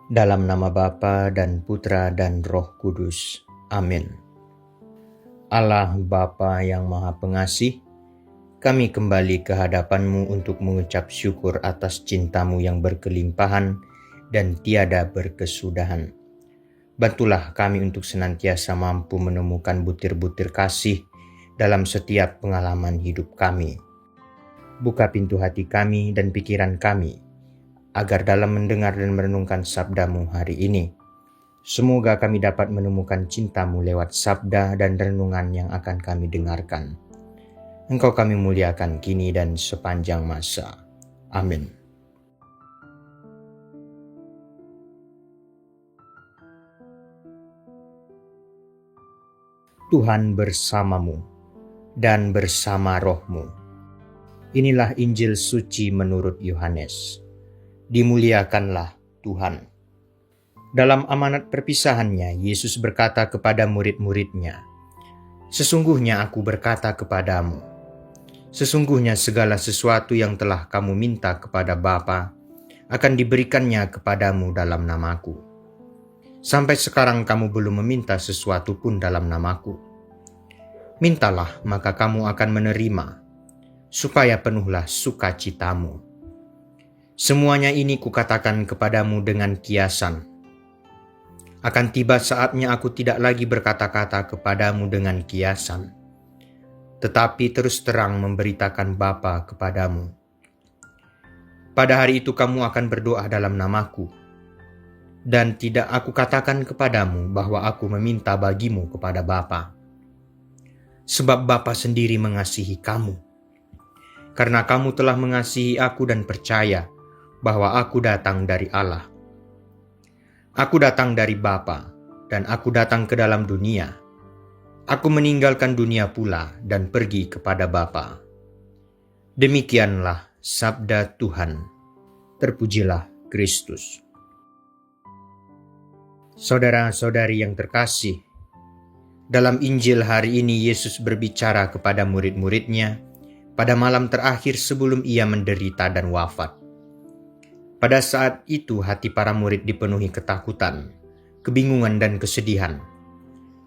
Dalam nama Bapa dan Putra dan Roh Kudus. Amin. Allah Bapa yang Maha Pengasih, kami kembali ke hadapan-Mu untuk mengucap syukur atas cinta-Mu yang berkelimpahan dan tiada berkesudahan. Bantulah kami untuk senantiasa mampu menemukan butir-butir kasih dalam setiap pengalaman hidup kami. Buka pintu hati kami dan pikiran kami, agar dalam mendengar dan merenungkan sabda-Mu hari ini, semoga kami dapat menemukan cinta-Mu lewat sabda dan renungan yang akan kami dengarkan. Engkau kami muliakan kini dan sepanjang masa. Amin. Tuhan bersamamu dan bersama rohmu. Inilah Injil suci menurut Yohanes. Dimuliakanlah Tuhan. Dalam amanat perpisahannya, Yesus berkata kepada murid-muridnya, "Sesungguhnya aku berkata kepadamu, sesungguhnya segala sesuatu yang telah kamu minta kepada Bapa akan diberikannya kepadamu dalam namaku. Sampai sekarang kamu belum meminta sesuatu pun dalam namaku. Mintalah, maka kamu akan menerima, supaya penuhlah sukacitamu. Semuanya ini kukatakan kepadamu dengan kiasan. Akan tiba saatnya aku tidak lagi berkata-kata kepadamu dengan kiasan, tetapi terus terang memberitakan Bapa kepadamu. Pada hari itu kamu akan berdoa dalam namaku, dan tidak aku katakan kepadamu bahwa aku meminta bagimu kepada Bapa. Sebab Bapa sendiri mengasihi kamu, karena kamu telah mengasihi aku dan percaya bahwa aku datang dari Allah. Aku datang dari Bapa, dan aku datang ke dalam dunia. Aku meninggalkan dunia pula dan pergi kepada Bapa." Demikianlah sabda Tuhan. Terpujilah Kristus. Saudara-saudari yang terkasih, dalam Injil hari ini Yesus berbicara kepada murid-muridnya pada malam terakhir sebelum ia menderita dan wafat. Pada saat itu hati para murid dipenuhi ketakutan, kebingungan dan kesedihan,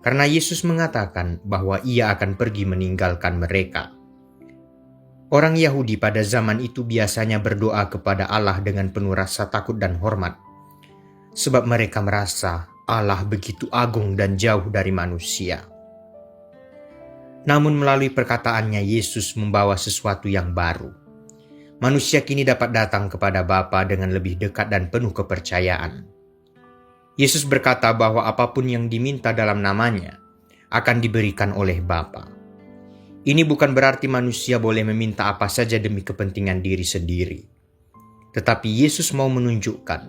karena Yesus mengatakan bahwa ia akan pergi meninggalkan mereka. Orang Yahudi pada zaman itu biasanya berdoa kepada Allah dengan penuh rasa takut dan hormat, sebab mereka merasa Allah begitu agung dan jauh dari manusia. Namun melalui perkataannya Yesus membawa sesuatu yang baru. Manusia kini dapat datang kepada Bapa dengan lebih dekat dan penuh kepercayaan. Yesus berkata bahwa apapun yang diminta dalam namanya akan diberikan oleh Bapa. Ini bukan berarti manusia boleh meminta apa saja demi kepentingan diri sendiri. Tetapi Yesus mau menunjukkan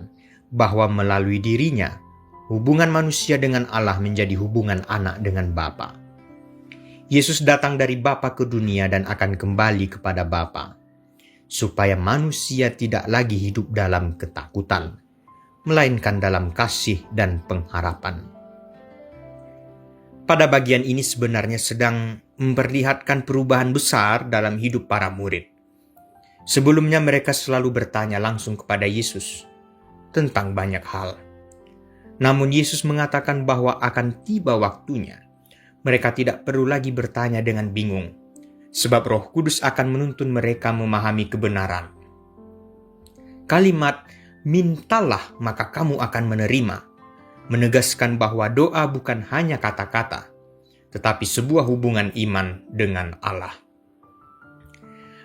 bahwa melalui dirinya, hubungan manusia dengan Allah menjadi hubungan anak dengan Bapa. Yesus datang dari Bapa ke dunia dan akan kembali kepada Bapa, supaya manusia tidak lagi hidup dalam ketakutan, melainkan dalam kasih dan pengharapan. Pada bagian ini sebenarnya sedang memperlihatkan perubahan besar dalam hidup para murid. Sebelumnya mereka selalu bertanya langsung kepada Yesus tentang banyak hal. Namun Yesus mengatakan bahwa akan tiba waktunya mereka tidak perlu lagi bertanya dengan bingung, sebab Roh Kudus akan menuntun mereka memahami kebenaran. Kalimat "mintalah maka kamu akan menerima" menegaskan bahwa doa bukan hanya kata-kata, tetapi sebuah hubungan iman dengan Allah.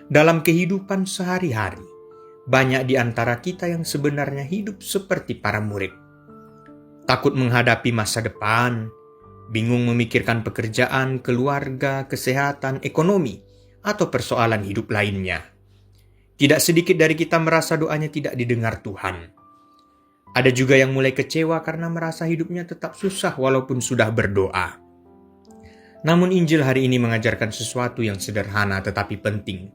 Dalam kehidupan sehari-hari, banyak di antara kita yang sebenarnya hidup seperti para murid. Takut menghadapi masa depan, bingung memikirkan pekerjaan, keluarga, kesehatan, ekonomi, atau persoalan hidup lainnya. Tidak sedikit dari kita merasa doanya tidak didengar Tuhan. Ada juga yang mulai kecewa karena merasa hidupnya tetap susah walaupun sudah berdoa. Namun Injil hari ini mengajarkan sesuatu yang sederhana tetapi penting.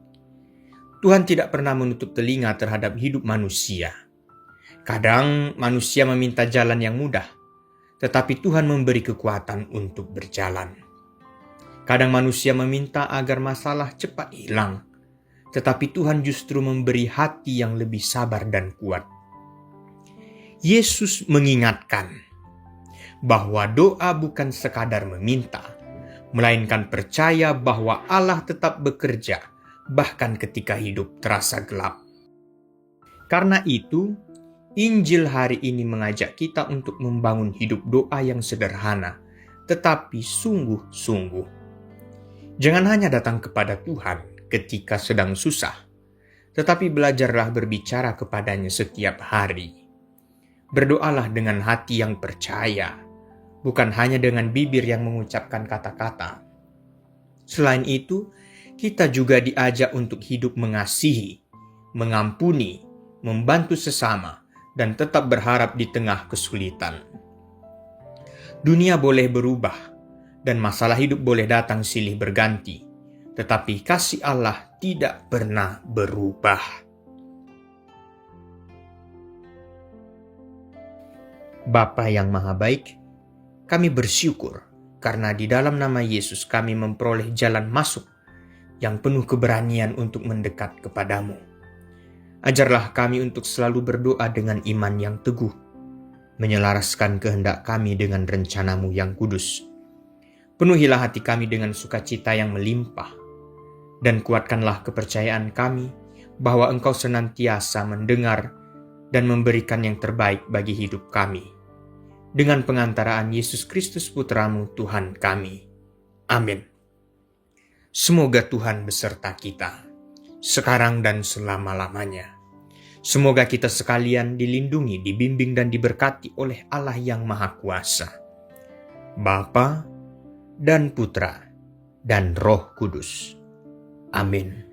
Tuhan tidak pernah menutup telinga terhadap hidup manusia. Kadang manusia meminta jalan yang mudah, tetapi Tuhan memberi kekuatan untuk berjalan. Kadang manusia meminta agar masalah cepat hilang, tetapi Tuhan justru memberi hati yang lebih sabar dan kuat. Yesus mengingatkan bahwa doa bukan sekadar meminta, melainkan percaya bahwa Allah tetap bekerja bahkan ketika hidup terasa gelap. Karena itu, Injil hari ini mengajak kita untuk membangun hidup doa yang sederhana, tetapi sungguh-sungguh. Jangan hanya datang kepada Tuhan ketika sedang susah, tetapi belajarlah berbicara kepadanya setiap hari. Berdoalah dengan hati yang percaya, bukan hanya dengan bibir yang mengucapkan kata-kata. Selain itu, kita juga diajak untuk hidup mengasihi, mengampuni, membantu sesama, dan tetap berharap di tengah kesulitan. Dunia boleh berubah, dan masalah hidup boleh datang silih berganti, tetapi kasih Allah tidak pernah berubah. Bapa yang Maha Baik, kami bersyukur karena di dalam nama Yesus kami memperoleh jalan masuk yang penuh keberanian untuk mendekat kepadamu. Ajarlah kami untuk selalu berdoa dengan iman yang teguh, menyelaraskan kehendak kami dengan rencanamu yang kudus. Penuhilah hati kami dengan sukacita yang melimpah, dan kuatkanlah kepercayaan kami bahwa Engkau senantiasa mendengar dan memberikan yang terbaik bagi hidup kami. Dengan pengantaraan Yesus Kristus Putramu Tuhan kami. Amin. Semoga Tuhan beserta kita, sekarang dan selama-lamanya. Semoga kita sekalian dilindungi, dibimbing, dan diberkati oleh Allah yang Maha Kuasa, Bapa dan Putra dan Roh Kudus. Amin.